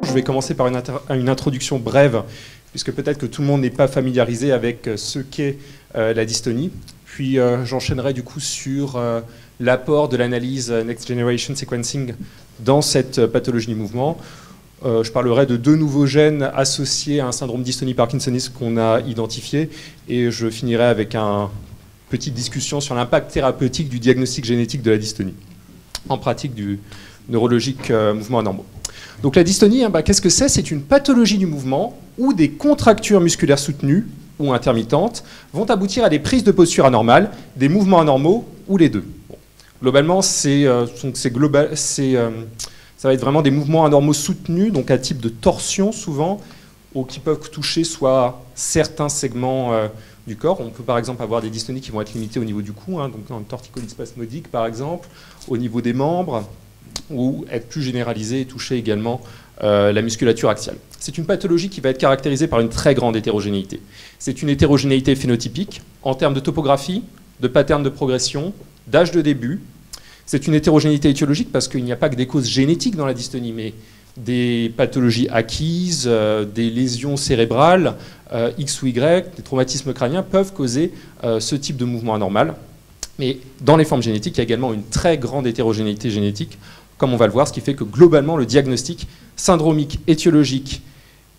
Je vais commencer par une introduction brève, puisque peut-être que tout le monde n'est pas familiarisé avec ce qu'est la dystonie. Puis j'enchaînerai du coup sur l'apport de l'analyse Next Generation Sequencing dans cette pathologie du mouvement. Je parlerai de 2 nouveaux gènes associés à un syndrome dystonie parkinsoniste qu'on a identifié, et je finirai avec une petite discussion sur l'impact thérapeutique du diagnostic génétique de la dystonie en pratique du neurologique mouvement anormaux. Donc la dystonie, qu'est-ce que c'est? C'est une pathologie du mouvement où des contractures musculaires soutenues ou intermittentes vont aboutir à des prises de posture anormales, des mouvements anormaux ou les deux. Bon. Globalement, ça va être vraiment des mouvements anormaux soutenus, donc à type de torsion souvent, ou qui peuvent toucher soit certains segments du corps. On peut par exemple avoir des dystonies qui vont être limitées au niveau du cou, donc dans une torticolite spasmodique par exemple, au niveau des membres, ou être plus généralisée et toucher également la musculature axiale. C'est une pathologie qui va être caractérisée par une très grande hétérogénéité. C'est une hétérogénéité phénotypique en termes de topographie, de pattern de progression, d'âge de début. C'est une hétérogénéité étiologique parce qu'il n'y a pas que des causes génétiques dans la dystonie, mais des pathologies acquises, des lésions cérébrales, X ou Y, des traumatismes crâniens peuvent causer ce type de mouvement anormal. Mais dans les formes génétiques, il y a également une très grande hétérogénéité génétique, comme on va le voir, ce qui fait que globalement, le diagnostic syndromique, étiologique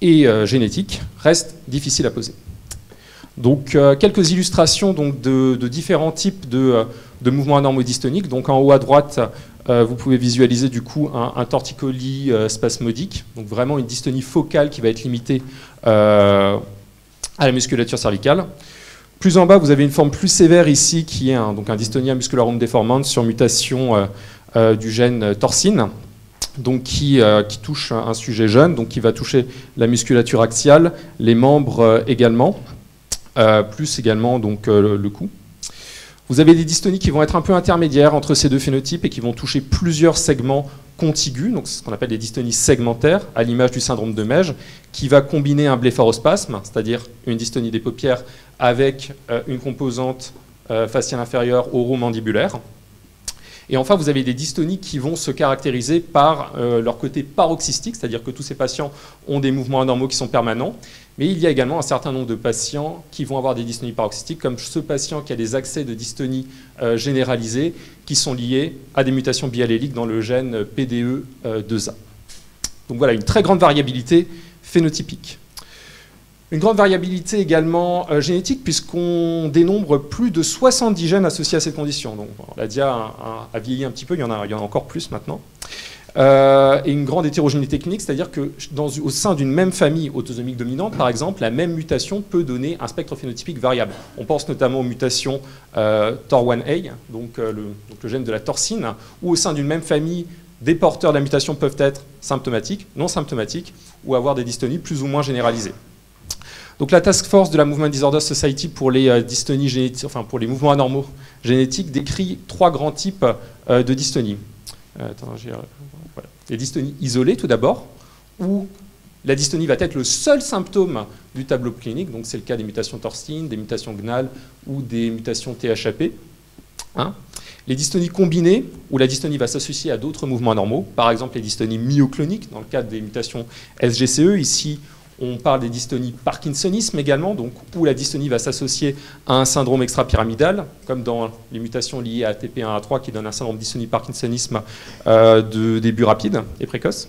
et génétique reste difficile à poser. Donc, quelques illustrations donc, de différents types de mouvements anormaux dystoniques. Donc, en haut à droite, vous pouvez visualiser du coup un torticolis spasmodique, donc vraiment une dystonie focale qui va être limitée à la musculature cervicale. Plus en bas, vous avez une forme plus sévère ici, qui est un dystonia muscularum deformans sur mutation du gène torsine, donc qui touche un sujet jeune, donc qui va toucher la musculature axiale, les membres également, plus également donc, le cou. Vous avez des dystonies qui vont être un peu intermédiaires entre ces deux phénotypes et qui vont toucher plusieurs segments contigus, donc c'est ce qu'on appelle des dystonies segmentaires, à l'image du syndrome de Meige, qui va combiner un blépharospasme, c'est-à-dire une dystonie des paupières avec une composante faciale inférieure oromandibulaire. Et enfin, vous avez des dystonies qui vont se caractériser par leur côté paroxystique, c'est-à-dire que tous ces patients ont des mouvements anormaux qui sont permanents, mais il y a également un certain nombre de patients qui vont avoir des dystonies paroxystiques, comme ce patient qui a des accès de dystonie généralisés qui sont liés à des mutations bialléliques dans le gène PDE2A. Donc voilà, une très grande variabilité phénotypique. Une grande variabilité également génétique, puisqu'on dénombre plus de 70 gènes associés à cette condition. Donc, la dia a vieilli un petit peu, il y en a encore plus maintenant. Et une grande hétérogénéité clinique, c'est-à-dire qu'au sein d'une même famille autosomique dominante, par exemple, la même mutation peut donner un spectre phénotypique variable. On pense notamment aux mutations TOR1A, donc le gène de la torsine, où au sein d'une même famille, des porteurs de la mutation peuvent être symptomatiques, non symptomatiques, ou avoir des dystonies plus ou moins généralisées. Donc la Task Force de la Movement Disorder Society pour les dystonies génétiques, enfin pour les mouvements anormaux génétiques, décrit 3 grands types de dystonie. Voilà. Les dystonies isolées tout d'abord, où la dystonie va être le seul symptôme du tableau clinique, donc c'est le cas des mutations torsines, des mutations GNAL ou des mutations THAP. Les dystonies combinées, où la dystonie va s'associer à d'autres mouvements anormaux, par exemple les dystonies myocloniques, dans le cadre des mutations SGCE, ici on parle des dystonies parkinsonisme également, donc où la dystonie va s'associer à un syndrome extrapyramidal, comme dans les mutations liées à ATP1A3 qui donnent un syndrome de dystonie parkinsonisme de début rapide et précoce.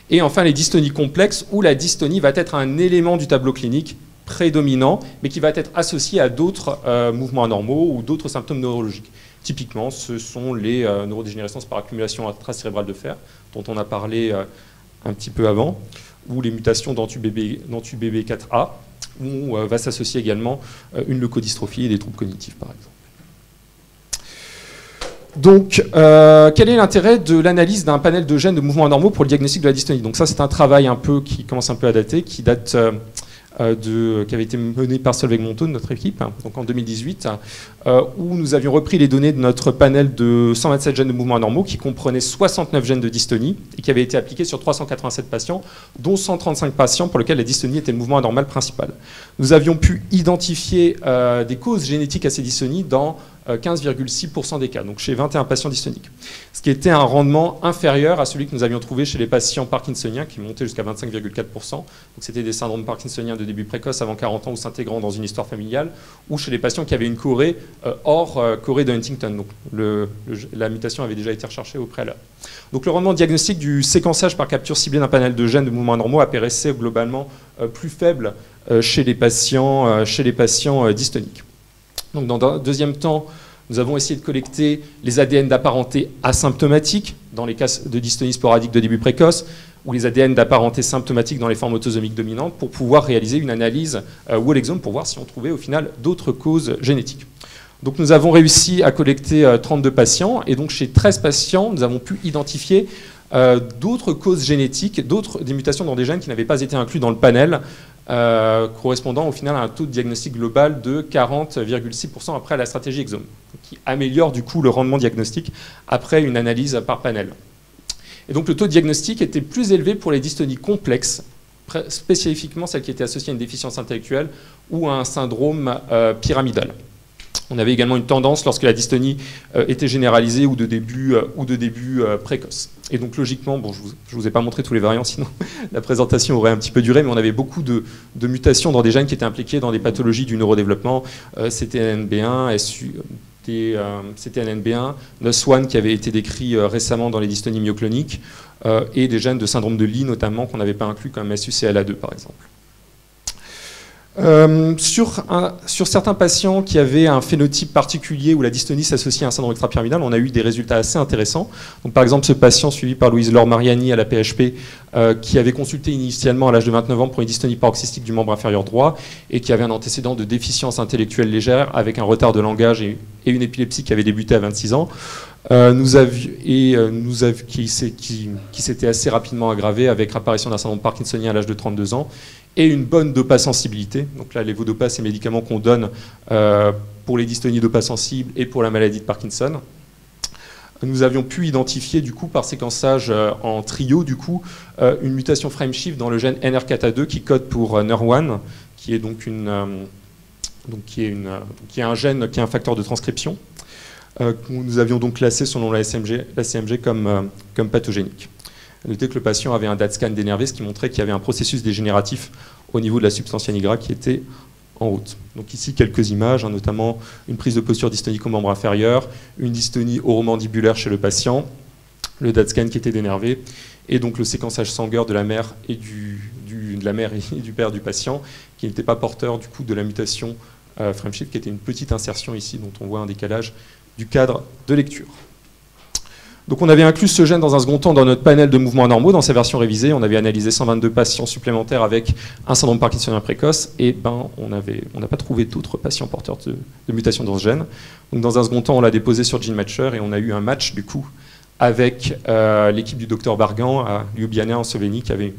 Et enfin les dystonies complexes, où la dystonie va être un élément du tableau clinique prédominant, mais qui va être associé à d'autres mouvements anormaux ou d'autres symptômes neurologiques. Typiquement, ce sont les neurodégénérescences par accumulation intracérébrale de fer, dont on a parlé un petit peu avant, ou les mutations d'ANTUBB4A, où va s'associer également une leucodystrophie et des troubles cognitifs, par exemple. Donc, quel est l'intérêt de l'analyse d'un panel de gènes de mouvements anormaux pour le diagnostic de la dystonie? Donc ça, c'est un travail qui commence un peu à dater, qui date qui avait été mené par Solveig Montaut, notre équipe, donc en 2018, où nous avions repris les données de notre panel de 127 gènes de mouvements anormaux qui comprenaient 69 gènes de dystonie et qui avaient été appliqués sur 387 patients, dont 135 patients pour lesquels la dystonie était le mouvement anormal principal. Nous avions pu identifier des causes génétiques à ces dystonies dans 15,6% des cas, donc chez 21 patients dystoniques. Ce qui était un rendement inférieur à celui que nous avions trouvé chez les patients parkinsoniens, qui montait jusqu'à 25,4%. Donc c'était des syndromes parkinsoniens de début précoce avant 40 ans ou s'intégrant dans une histoire familiale, ou chez les patients qui avaient une chorée hors chorée de Huntington. Donc la mutation avait déjà été recherchée au préalable. Donc le rendement diagnostique du séquençage par capture ciblée d'un panel de gènes de mouvements anormaux apparaissait globalement plus faible chez les patients dystoniques. Donc dans un deuxième temps, nous avons essayé de collecter les ADN d'apparenté asymptomatiques dans les cas de dystonie sporadique de début précoce ou les ADN d'apparenté symptomatiques dans les formes autosomiques dominantes pour pouvoir réaliser une analyse whole exome pour voir si on trouvait au final d'autres causes génétiques. Donc nous avons réussi à collecter 32 patients et donc chez 13 patients, nous avons pu identifier d'autres causes génétiques, des mutations dans des gènes qui n'avaient pas été inclus dans le panel, correspondant au final à un taux de diagnostic global de 40,6% après la stratégie exome, qui améliore du coup le rendement diagnostique après une analyse par panel. Et donc le taux de diagnostic était plus élevé pour les dystonies complexes, spécifiquement celles qui étaient associées à une déficience intellectuelle ou à un syndrome pyramidal. On avait également une tendance lorsque la dystonie était généralisée ou de début précoce. Et donc logiquement, bon, je ne vous ai pas montré tous les variants, sinon la présentation aurait un petit peu duré, mais on avait beaucoup de mutations dans des gènes qui étaient impliqués dans des pathologies du neurodéveloppement, CTNNB1, CTNNB1, NOS1 qui avait été décrit récemment dans les dystonies myocloniques, et des gènes de syndrome de Lee notamment qu'on n'avait pas inclus comme SUCLA2 par exemple. Sur certains patients qui avaient un phénotype particulier où la dystonie s'associe à un syndrome extrapyramidal, on a eu des résultats assez intéressants. Donc, par exemple, ce patient suivi par Louise-Laure Mariani à la PHP, qui avait consulté initialement à l'âge de 29 ans pour une dystonie paroxystique du membre inférieur droit et qui avait un antécédent de déficience intellectuelle légère avec un retard de langage et une épilepsie qui avait débuté à 26 ans. Qui s'était assez rapidement aggravé avec l'apparition d'un syndrome parkinsonien à l'âge de 32 ans et une bonne dopasensibilité. Donc là, les levodopa, c'est les médicaments qu'on donne pour les dystonies dopasensibles et pour la maladie de Parkinson. Nous avions pu identifier du coup par séquençage en trio du coup une mutation frameshift dans le gène NR4A2 qui code pour NER1, qui est donc qui est un gène qui est un facteur de transcription. Nous avions donc classé selon la CMG comme pathogénique. Notez que le patient avait un DAT scan dénervé, ce qui montrait qu'il y avait un processus dégénératif au niveau de la substantia nigra qui était en route. Donc ici, quelques images, notamment une prise de posture dystonique au membre inférieur, une dystonie oromandibulaire chez le patient, le DAT scan qui était dénervé, et donc le séquençage sanguin de la mère et de la mère et du père du patient, qui n'était pas porteur du coup de la mutation frameshift, qui était une petite insertion ici, dont on voit un décalage du cadre de lecture. Donc on avait inclus ce gène dans un second temps dans notre panel de mouvements anormaux, dans sa version révisée. On avait analysé 122 patients supplémentaires avec un syndrome parkinsonien précoce, et on n'a pas trouvé d'autres patients porteurs de mutations dans ce gène. Donc dans un second temps, on l'a déposé sur GeneMatcher, et on a eu un match du coup avec l'équipe du docteur Bargan à Ljubljana en Slovénie, qui avait une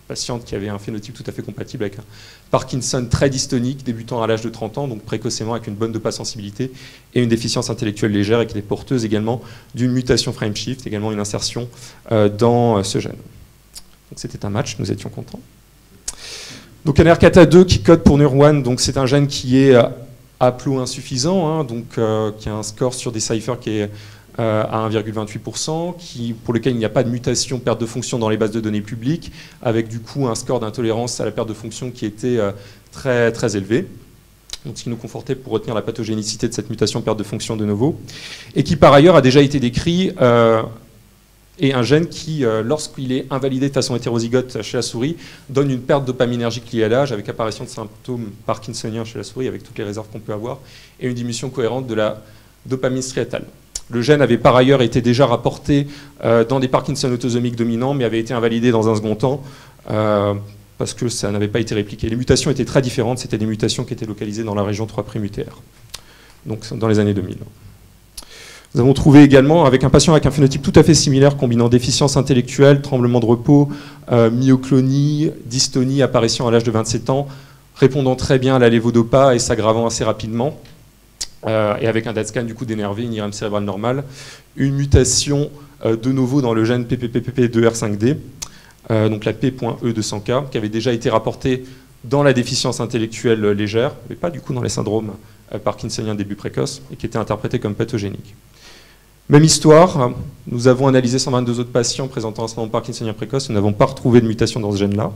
patiente qui avait un phénotype tout à fait compatible avec un Parkinson très dystonique, débutant à l'âge de 30 ans, donc précocement avec une bonne dopasensibilité et une déficience intellectuelle légère, et qui était porteuse également d'une mutation frameshift, également une insertion dans ce gène. Donc c'était un match, nous étions contents. Donc NR4A2 qui code pour NER1, donc c'est un gène qui est haplo-insuffisant, donc qui a un score sur des ciphers qui est à 1,28%, pour lequel il n'y a pas de mutation, perte de fonction dans les bases de données publiques, avec du coup un score d'intolérance à la perte de fonction qui était très, très élevé. Donc, ce qui nous confortait pour retenir la pathogénicité de cette mutation perte de fonction de novo, et qui par ailleurs a déjà été décrit, et un gène qui, lorsqu'il est invalidé de façon hétérozygote chez la souris, donne une perte dopaminergique liée à l'âge, avec apparition de symptômes parkinsoniens chez la souris, avec toutes les réserves qu'on peut avoir, et une diminution cohérente de la dopamine striatale. Le gène avait par ailleurs été déjà rapporté dans des Parkinson autosomiques dominants, mais avait été invalidé dans un second temps parce que ça n'avait pas été répliqué. Les mutations étaient très différentes, c'était des mutations qui étaient localisées dans la région 3' UTR, donc dans les années 2000. Nous avons trouvé également, avec un patient avec un phénotype tout à fait similaire, combinant déficience intellectuelle, tremblement de repos, myoclonie, dystonie, apparition à l'âge de 27 ans, répondant très bien à la levodopa et s'aggravant assez rapidement, et avec un DAT scan du coup dénervé, une IRM cérébrale normale, une mutation de novo dans le gène PPPP2R5D, donc la P.E200K, qui avait déjà été rapportée dans la déficience intellectuelle légère, mais pas du coup dans les syndromes parkinsonien début précoce et qui était interprété comme pathogénique. Même histoire, nous avons analysé 122 autres patients présentant un syndrome parkinsonien précoce, nous n'avons pas retrouvé de mutation dans ce gène-là.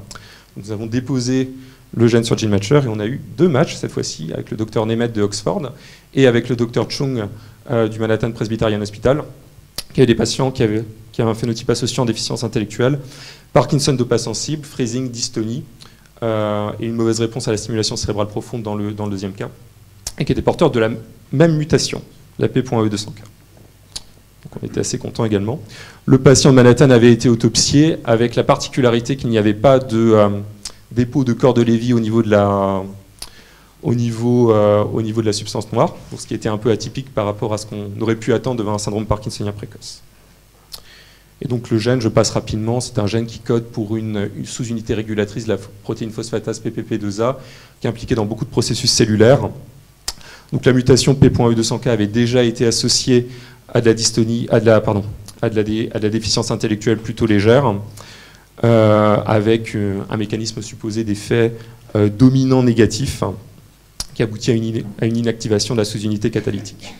Nous avons déposé le gène sur GeneMatcher et on a eu 2 matchs cette fois-ci avec le docteur Nemeth de Oxford et avec le docteur Chung du Manhattan Presbyterian Hospital, qui avait des patients qui avaient un phénotype associé en déficience intellectuelle, Parkinson dopage sensible, freezing, dystonie et une mauvaise réponse à la stimulation cérébrale profonde dans le deuxième cas, et qui étaient porteurs de la même mutation, la P.E200K. Donc on était assez contents également. Le patient de Manhattan avait été autopsié avec la particularité qu'il n'y avait pas de dépôt de corps de Lévy au niveau de la substance noire, ce qui était un peu atypique par rapport à ce qu'on aurait pu attendre devant un syndrome parkinsonien précoce. Et donc le gène, je passe rapidement, c'est un gène qui code pour une sous-unité régulatrice de la protéine phosphatase PPP2A, qui est impliquée dans beaucoup de processus cellulaires. Donc la mutation P.E200K avait déjà été associée à de la dystonie, à de la déficience intellectuelle plutôt légère, avec un mécanisme supposé d'effet dominant négatif qui aboutit à une inactivation de la sous-unité catalytique.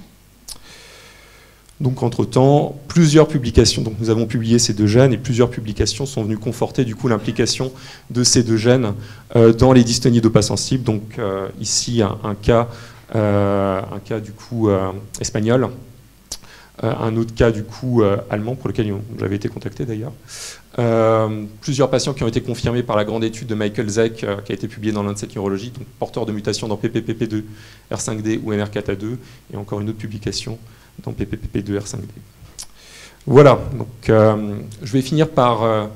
Donc entre-temps, plusieurs publications, donc nous avons publié ces 2 gènes et plusieurs publications sont venues conforter du coup l'implication de ces 2 gènes dans les dystonies dopage-sensibles. Donc ici un cas du coup espagnol, un autre cas du coup allemand pour lequel j'avais été contacté d'ailleurs. Plusieurs patients qui ont été confirmés par la grande étude de Michael Zeck qui a été publiée dans Lancet Neurology, donc porteurs de mutations dans PPPP2, R5D ou NR4A2, et encore une autre publication dans PPPP2, R5D. Voilà, donc je vais finir par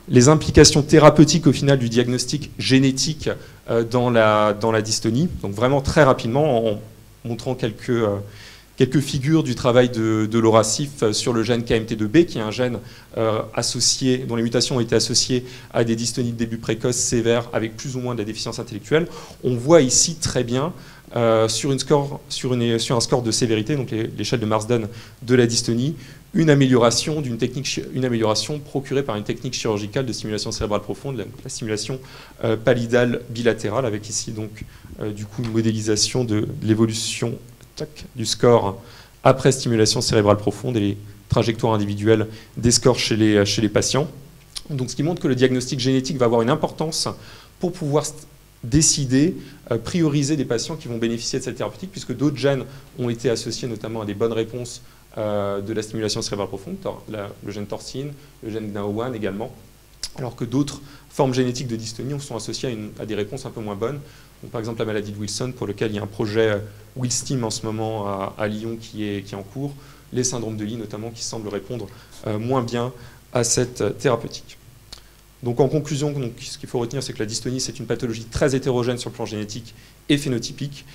les implications thérapeutiques au final du diagnostic génétique dans la dystonie, donc vraiment très rapidement en montrant quelques figures du travail de Laura Sif sur le gène KMT2B, qui est un gène associé, dont les mutations ont été associées à des dystonies de début précoce sévères avec plus ou moins de la déficience intellectuelle. On voit ici très bien sur un score de sévérité, donc l'échelle de Marsden de la dystonie, une amélioration procurée par une technique chirurgicale de stimulation cérébrale profonde, la stimulation pallidale bilatérale, avec ici donc du coup une modélisation de l'évolution du score après stimulation cérébrale profonde et les trajectoires individuelles des scores chez les patients. Donc, ce qui montre que le diagnostic génétique va avoir une importance pour pouvoir décider, prioriser des patients qui vont bénéficier de cette thérapeutique, puisque d'autres gènes ont été associés notamment à des bonnes réponses de la stimulation cérébrale profonde, le gène torsine, le gène GNAO1 également, alors que d'autres formes génétiques de dystonie sont associées à des réponses un peu moins bonnes. Donc, par exemple, la maladie de Wilson, pour lequel il y a un projet WillStim en ce moment à Lyon qui est en cours, les syndromes de Lee notamment, qui semblent répondre moins bien à cette thérapeutique. Donc en conclusion, ce qu'il faut retenir, c'est que la dystonie, c'est une pathologie très hétérogène sur le plan génétique et phénotypique.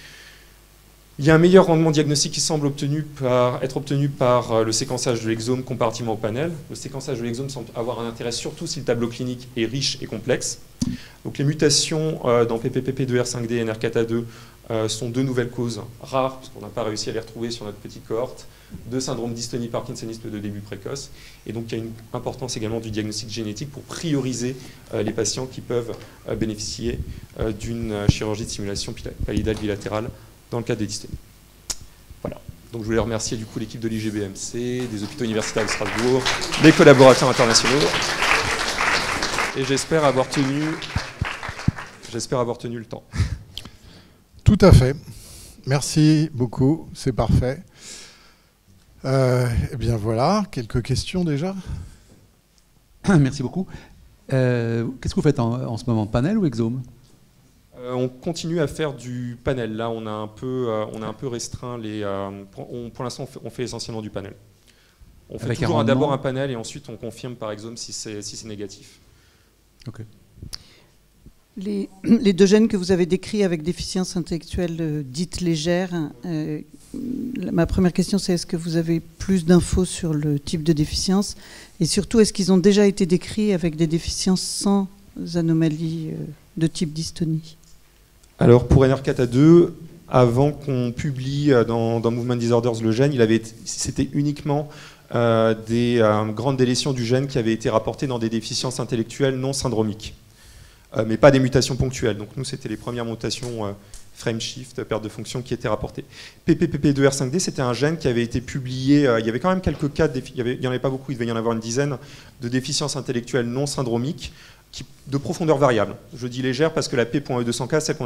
Il y a un meilleur rendement diagnostique qui semble être obtenu par le séquençage de l'exome comparativement au panel. Le séquençage de l'exome semble avoir un intérêt surtout si le tableau clinique est riche et complexe. Donc les mutations dans PPPP2, R5D et NR4A2 sont 2 nouvelles causes rares, parce qu'on n'a pas réussi à les retrouver sur notre petite cohorte, de syndrome dystonie parkinsoniste de début précoce. Et donc il y a une importance également du diagnostic génétique pour prioriser les patients qui peuvent bénéficier d'une chirurgie de stimulation pallidale bilatérale dans le cadre des dystonies. Voilà. Donc je voulais remercier du coup l'équipe de l'IGBMC, des hôpitaux universitaires de Strasbourg, les collaborateurs internationaux, et j'espère avoir tenu le temps. Tout à fait. Merci beaucoup, c'est parfait. Eh bien voilà, quelques questions déjà. Merci beaucoup. Qu'est-ce que vous faites en ce moment, panel ou exome? On continue à faire du panel. Là, on a un peu restreint les. Pour l'instant, on fait essentiellement du panel. On fait toujours d'abord un panel et ensuite on confirme par exome si c'est négatif. Ok. Les 2 gènes que vous avez décrits avec déficience intellectuelle dite légère, ma première question c'est est-ce que vous avez plus d'infos sur le type de déficience et surtout est-ce qu'ils ont déjà été décrits avec des déficiences sans anomalie de type dystonie? Alors pour NR4A2, avant qu'on publie dans Movement Disorders le gène, c'était uniquement des grandes délétions du gène qui avaient été rapportées dans des déficiences intellectuelles non syndromiques. Mais pas des mutations ponctuelles. Donc nous, c'était les premières mutations frame shift, perte de fonction qui était rapportée. PPPP2R5D, c'était un gène qui avait été publié, il y avait quand même quelques cas, il n'y en avait pas beaucoup, il devait y en avoir une dizaine, de déficience intellectuelle non syndromique, de profondeur variable. Je dis légère parce que la P.E200K, celle qu'on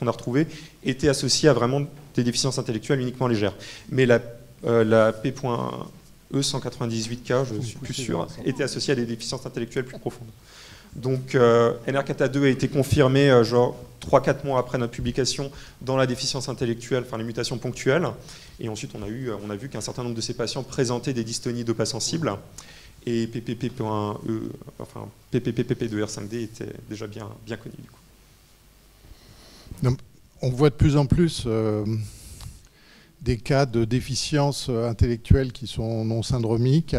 a retrouvée, était associée à vraiment des déficiences intellectuelles uniquement légères. Mais la P.E198K, je ne suis plus sûr, était associée à des déficiences intellectuelles plus profondes. Donc NR4A2 a été confirmé genre 3-4 mois après notre publication dans la déficience intellectuelle, enfin les mutations ponctuelles. Et ensuite on a vu qu'un certain nombre de ces patients présentaient des dystonies dopamine sensibles. Et PPPP2R5D était déjà bien connu du coup. Donc, on voit de plus en plus des cas de déficience intellectuelle qui sont non syndromiques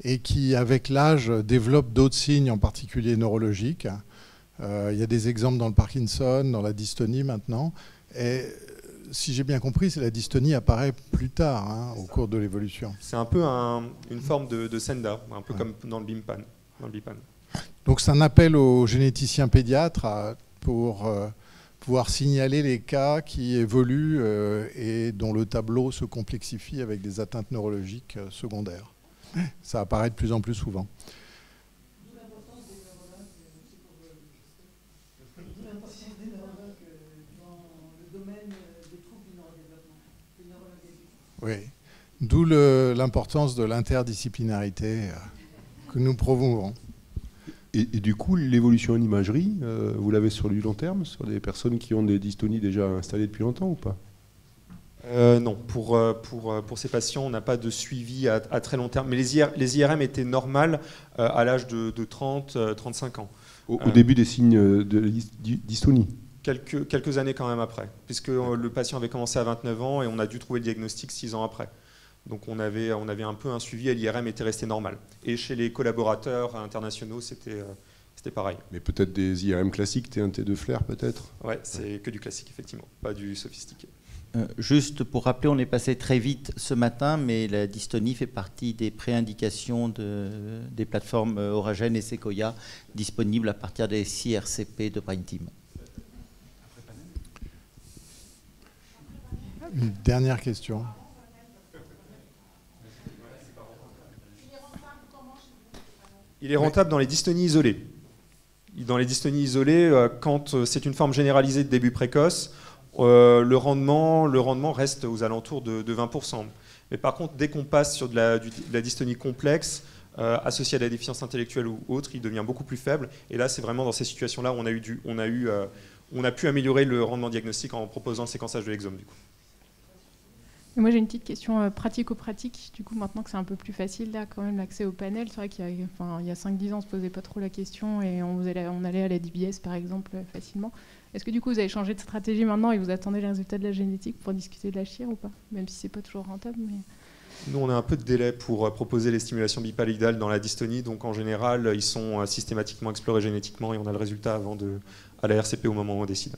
et qui, avec l'âge, développent d'autres signes, en particulier neurologiques. Il y a des exemples dans le Parkinson, dans la dystonie maintenant. Et si j'ai bien compris, la dystonie apparaît plus tard, hein, au cours de l'évolution. C'est un peu une forme de SENDA, un peu comme dans le BIMPAN. Donc c'est un appel aux généticiens pédiatres pour pouvoir signaler les cas qui évoluent et dont le tableau se complexifie avec des atteintes neurologiques secondaires. Ça apparaît de plus en plus souvent. Oui, d'où l'importance de l'interdisciplinarité que nous promouvons. Et du coup, l'évolution en imagerie, vous l'avez sur du long terme, sur des personnes qui ont des dystonies déjà installées depuis longtemps ou pas ? Non, pour ces patients, on n'a pas de suivi à très long terme. Mais les IRM étaient normales à l'âge de 30-35 ans. Au début des signes de dystonie ? Quelques années quand même après, puisque le patient avait commencé à 29 ans et on a dû trouver le diagnostic 6 ans après. Donc on avait un peu un suivi et l'IRM était resté normal. Et chez les collaborateurs internationaux, c'était pareil. Mais peut-être des IRM classiques, T1, T2 flair peut-être ? Ouais, c'est que du classique effectivement, pas du sophistiqué. Juste pour rappeler, on est passé très vite ce matin, mais la dystonie fait partie des préindications des plateformes Oragen et Sequoia disponibles à partir des CRCP de Prime Team. Une dernière question. Il est rentable dans les dystonies isolées. Dans les dystonies isolées, quand c'est une forme généralisée de début précoce, le rendement reste aux alentours de 20%. Mais par contre, dès qu'on passe sur de la dystonie complexe, associée à la déficience intellectuelle ou autre, il devient beaucoup plus faible. Et là, c'est vraiment dans ces situations-là où on a pu améliorer le rendement diagnostique en proposant le séquençage de l'exome. Du coup. Et moi j'ai une petite question pratico-pratique, du coup maintenant que c'est un peu plus facile là quand même l'accès au panel, c'est vrai qu'il y a 5-10 ans on se posait pas trop la question et on allait à la DBS par exemple facilement. Est-ce que du coup vous avez changé de stratégie maintenant et vous attendez les résultats de la génétique pour discuter de la chire ou pas? Même si c'est pas toujours rentable. Mais... Nous on a un peu de délai pour proposer les stimulations bipalidales dans la dystonie, donc en général ils sont systématiquement explorés génétiquement et on a le résultat à la RCP au moment où on décide.